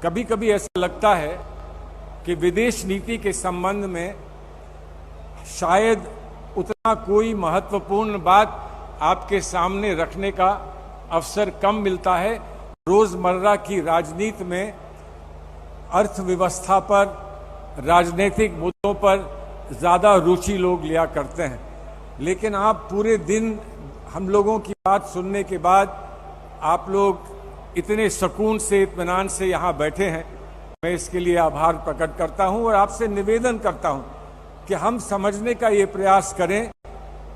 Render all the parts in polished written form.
कभी कभी ऐसा लगता है कि विदेश नीति के संबंध में शायद उतना कोई महत्वपूर्ण बात आपके सामने रखने का अवसर कम मिलता है। रोजमर्रा की राजनीति में अर्थव्यवस्था पर, राजनीतिक मुद्दों पर ज्यादा रुचि लोग लिया करते हैं, लेकिन आप पूरे दिन हम लोगों की बात सुनने के बाद आप लोग इतने सुकून से, इत्मीनान से यहाँ बैठे हैं। मैं इसके लिए आभार प्रकट करता हूँ और आपसे निवेदन करता हूँ कि हम समझने का ये प्रयास करें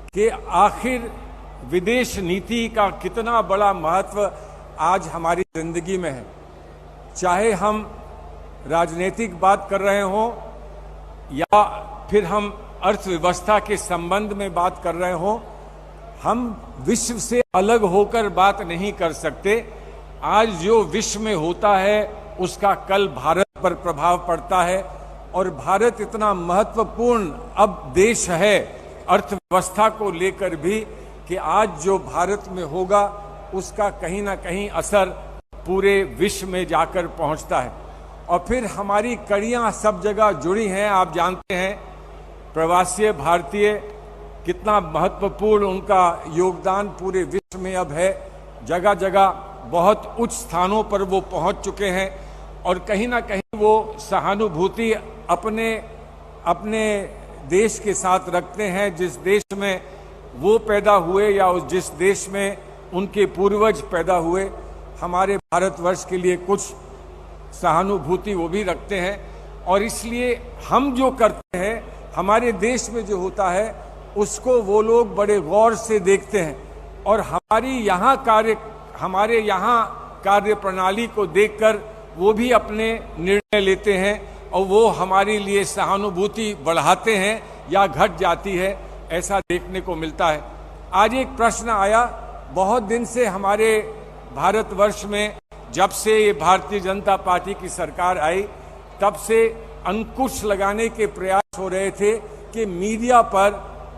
कि आखिर विदेश नीति का कितना बड़ा महत्व आज हमारी जिंदगी में है। चाहे हम राजनीतिक बात कर रहे हों या फिर हम अर्थव्यवस्था के संबंध में बात कर रहे हों, हम विश्व से अलग होकर बात नहीं कर सकते। आज जो विश्व में होता है उसका कल भारत पर प्रभाव पड़ता है और भारत इतना महत्वपूर्ण अब देश है अर्थव्यवस्था को लेकर भी कि आज जो भारत में होगा उसका कहीं ना कहीं असर पूरे विश्व में जाकर पहुंचता है। और फिर हमारी कड़ियां सब जगह जुड़ी हैं। आप जानते हैं प्रवासी भारतीय कितना महत्वपूर्ण उनका योगदान पूरे विश्व में अब है। जगह जगह बहुत उच्च स्थानों पर वो पहुंच चुके हैं और कहीं ना कहीं वो सहानुभूति अपने अपने देश के साथ रखते हैं, जिस देश में वो पैदा हुए या जिस देश में उनके पूर्वज पैदा हुए। हमारे भारतवर्ष के लिए कुछ सहानुभूति वो भी रखते हैं और इसलिए हम जो करते हैं, हमारे देश में जो होता है, उसको वो लोग बड़े गौर से देखते हैं और हमारे यहाँ कार्य प्रणाली को देखकर वो भी अपने निर्णय लेते हैं और वो हमारे लिए सहानुभूति बढ़ाते हैं या घट जाती है, ऐसा देखने को मिलता है। आज एक प्रश्न आया, बहुत दिन से हमारे भारतवर्ष में जब से ये भारतीय जनता पार्टी की सरकार आई तब से अंकुश लगाने के प्रयास हो रहे थे कि मीडिया पर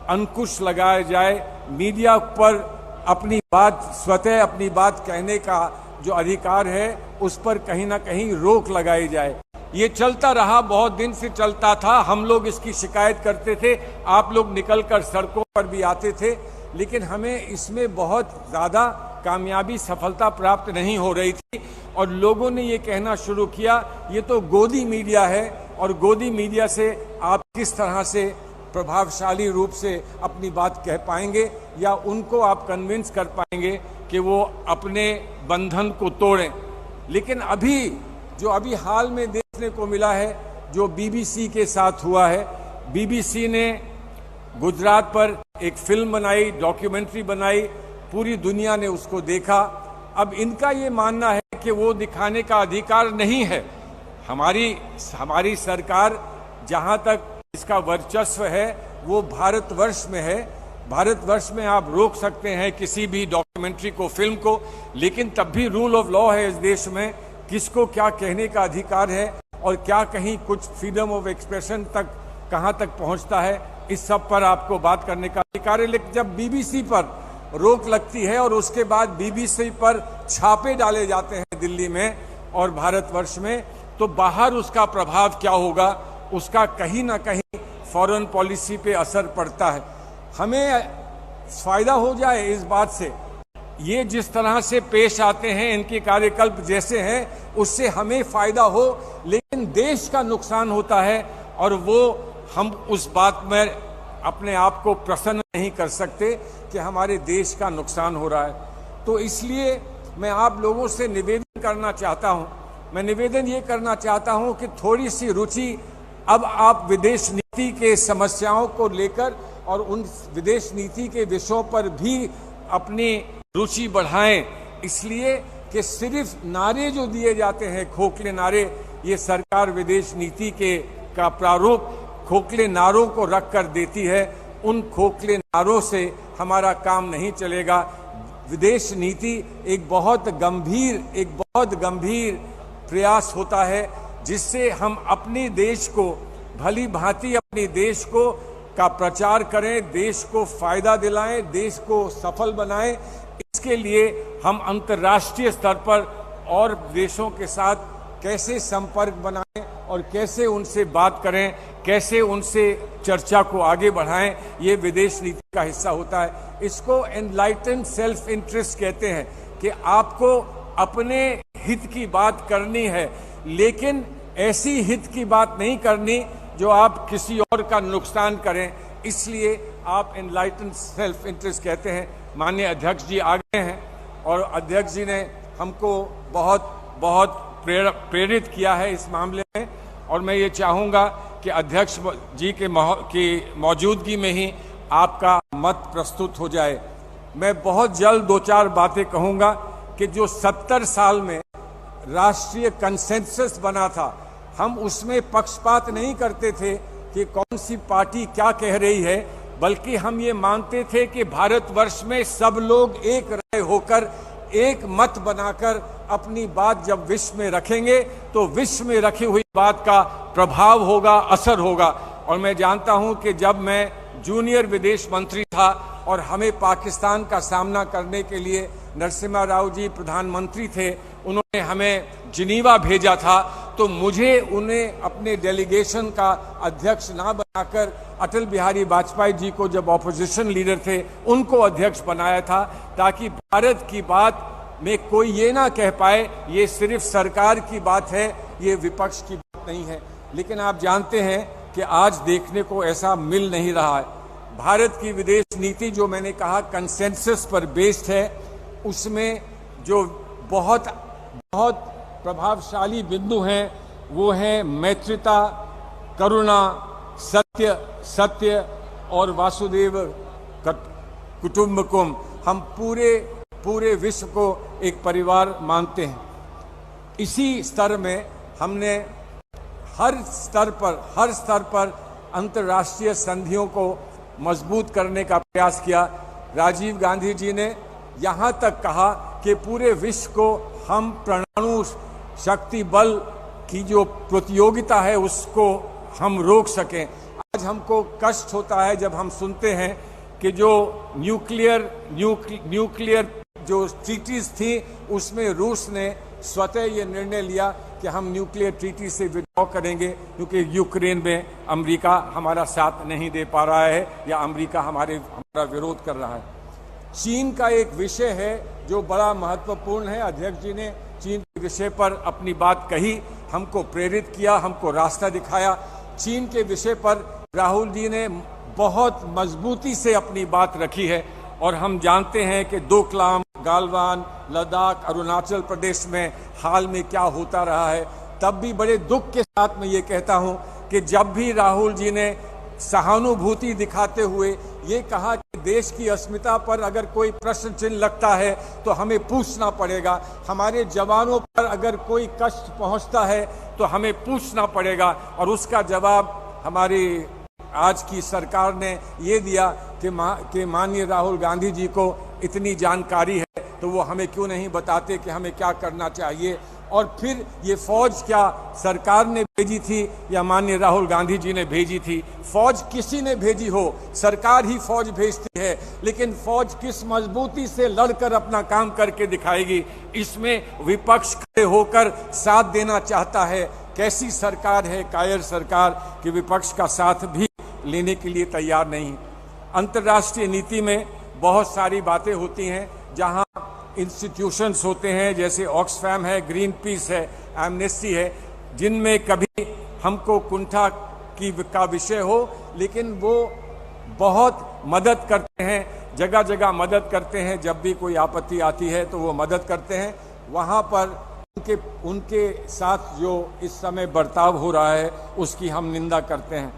अंकुश लगाया जाए, मीडिया पर अपनी बात, स्वतः अपनी बात कहने का जो अधिकार है उस पर कहीं ना कहीं रोक लगाई जाए। ये चलता रहा, बहुत दिन से चलता था। हम लोग इसकी शिकायत करते थे, आप लोग निकलकर सड़कों पर भी आते थे, लेकिन हमें इसमें बहुत ज़्यादा कामयाबी, सफलता प्राप्त नहीं हो रही थी और लोगों ने ये कहना शुरू किया ये तो गोदी मीडिया है और गोदी मीडिया से आप किस तरह से प्रभावशाली रूप से अपनी बात कह पाएंगे या उनको आप कन्विंस कर पाएंगे कि वो अपने बंधन को तोड़ें। लेकिन अभी हाल में देखने को मिला है जो बीबीसी के साथ हुआ है। बीबीसी ने गुजरात पर एक फिल्म बनाई, डॉक्यूमेंट्री बनाई, पूरी दुनिया ने उसको देखा। अब इनका ये मानना है कि वो दिखाने का अधिकार नहीं है। हमारी सरकार जहां तक इसका वर्चस्व है वो भारतवर्ष में है। भारतवर्ष में आप रोक सकते हैं किसी भी डॉक्यूमेंट्री को, फिल्म को, लेकिन तब भी रूल ऑफ लॉ है इस देश में, किसको क्या कहने का अधिकार है और क्या कहीं कुछ फ्रीडम ऑफ एक्सप्रेशन तक कहां तक पहुंचता है, इस सब पर आपको बात करने का अधिकार है। लेकिन जब बीबीसी पर रोक लगती है और उसके बाद बीबीसी पर छापे डाले जाते हैं दिल्ली में और भारतवर्ष में, तो बाहर उसका प्रभाव क्या होगा, उसका कहीं ना कहीं फॉरेन पॉलिसी पे असर पड़ता है। हमें फायदा हो जाए इस बात से, ये जिस तरह से पेश आते हैं, इनके कार्यकल्प जैसे हैं, उससे हमें फायदा हो, लेकिन देश का नुकसान होता है और वो हम उस बात में अपने आप को प्रसन्न नहीं कर सकते कि हमारे देश का नुकसान हो रहा है। तो इसलिए मैं आप लोगों से निवेदन करना चाहता हूं, मैं निवेदन ये करना चाहता हूं कि थोड़ी सी रुचि अब आप विदेश नीति के समस्याओं को लेकर और उन विदेश नीति के विषयों पर भी अपनी रुचि बढ़ाएं, इसलिए कि सिर्फ नारे जो दिए जाते हैं, खोखले नारे, ये सरकार विदेश नीति का प्रारूप खोखले नारों को रख कर देती है। उन खोखले नारों से हमारा काम नहीं चलेगा। विदेश नीति एक बहुत गंभीर प्रयास होता है जिससे हम अपने देश को भली भांति अपने देश को का प्रचार करें, देश को फायदा दिलाएं, देश को सफल बनाएं। इसके लिए हम अंतर्राष्ट्रीय स्तर पर और देशों के साथ कैसे संपर्क बनाएं और कैसे उनसे बात करें, कैसे उनसे चर्चा को आगे बढ़ाएं, ये विदेश नीति का हिस्सा होता है। इसको एनलाइटन सेल्फ इंटरेस्ट कहते हैं कि आपको अपने हित की बात करनी है, लेकिन ऐसी हित की बात नहीं करनी जो आप किसी और का नुकसान करें। इसलिए आप एनलाइटन सेल्फ इंटरेस्ट कहते हैं। माननीय अध्यक्ष जी आ गए हैं और अध्यक्ष जी ने हमको बहुत बहुत प्रेरित किया है इस मामले में, और मैं ये चाहूँगा कि अध्यक्ष जी की मौजूदगी में ही आपका मत प्रस्तुत हो जाए। मैं बहुत जल्द 2-4 बातें कहूँगा कि जो 70 साल में राष्ट्रीय कंसेंसस बना था, हम उसमें पक्षपात नहीं करते थे कि कौन सी पार्टी क्या कह रही है, बल्कि हम ये मानते थे कि भारतवर्ष में सब लोग एक राय होकर एक मत बनाकर अपनी बात जब विश्व में रखेंगे तो विश्व में रखी हुई बात का प्रभाव होगा, असर होगा। और मैं जानता हूं कि जब मैं जूनियर विदेश मंत्री था और हमें पाकिस्तान का सामना करने के लिए नरसिम्हा राव जी प्रधानमंत्री थे, उन्होंने हमें जिनीवा भेजा था, तो मुझे उन्हें अपने डेलीगेशन का अध्यक्ष ना बनाकर अटल बिहारी वाजपेयी जी को, जब ऑपोजिशन लीडर थे, उनको अध्यक्ष बनाया था, ताकि भारत की बात में कोई ये ना कह पाए ये सिर्फ सरकार की बात है, ये विपक्ष की बात नहीं है। लेकिन आप जानते हैं कि आज देखने को ऐसा मिल नहीं रहा है। भारत की विदेश नीति, जो मैंने कहा कंसेंसस पर बेस्ड है, उसमें जो बहुत बहुत प्रभावशाली बिंदु हैं वो हैं मैत्रिता, करुणा, सत्य और वासुदेव कुटुंबकम। हम पूरे विश्व को एक परिवार मानते हैं। इसी स्तर में हमने हर स्तर पर अंतर्राष्ट्रीय संधियों को मजबूत करने का प्रयास किया। राजीव गांधी जी ने यहाँ तक कहा कि पूरे विश्व को हम परमाणु शक्ति बल की जो प्रतियोगिता है उसको हम रोक सकें। आज हमको कष्ट होता है जब हम सुनते हैं कि जो न्यूक्लियर जो ट्रीटीज थी उसमें रूस ने स्वतः ये निर्णय लिया कि हम न्यूक्लियर ट्रीटी से विड्रॉ करेंगे, क्योंकि यूक्रेन में अमेरिका हमारा साथ नहीं दे पा रहा है या अमेरिका हमारा विरोध कर रहा है। चीन का एक विषय है जो बड़ा महत्वपूर्ण है। अध्यक्ष जी ने चीन के विषय पर अपनी बात कही, हमको प्रेरित किया, हमको रास्ता दिखाया। चीन के विषय पर राहुल जी ने बहुत मजबूती से अपनी बात रखी है, और हम जानते हैं कि डोकलाम, गालवान, लद्दाख, अरुणाचल प्रदेश में हाल में क्या होता रहा है। तब भी बड़े दुख के साथ मैं ये कहता हूं कि जब भी राहुल जी ने सहानुभूति दिखाते हुए ये कहा कि देश की अस्मिता पर अगर कोई प्रश्न चिन्ह लगता है तो हमें पूछना पड़ेगा, हमारे जवानों पर अगर कोई कष्ट पहुंचता है तो हमें पूछना पड़ेगा, और उसका जवाब हमारी आज की सरकार ने ये दिया कि माननीय राहुल गांधी जी को इतनी जानकारी है तो वो हमें क्यों नहीं बताते कि हमें क्या करना चाहिए। और फिर ये फौज क्या सरकार ने भेजी थी या माननीय राहुल गांधी जी ने भेजी थी? फौज किसी ने भेजी हो, सरकार ही फौज भेजती है, लेकिन फौज किस मजबूती से लड़कर अपना काम करके दिखाएगी, इसमें विपक्ष खड़े होकर साथ देना चाहता है। कैसी सरकार है, कायर सरकार, कि विपक्ष का साथ भी लेने के लिए तैयार नहीं। अंतर्राष्ट्रीय नीति में बहुत सारी बातें होती हैं, जहां इंस्टीट्यूशंस होते हैं, जैसे ऑक्सफैम है, ग्रीन पीस है, एमनेस्टी है, जिनमें कभी हमको कुंठा का विषय हो, लेकिन वो बहुत मदद करते हैं, जगह जगह मदद करते हैं। जब भी कोई आपत्ति आती है तो वो मदद करते हैं। वहाँ पर उनके साथ जो इस समय बर्ताव हो रहा है उसकी हम निंदा करते हैं।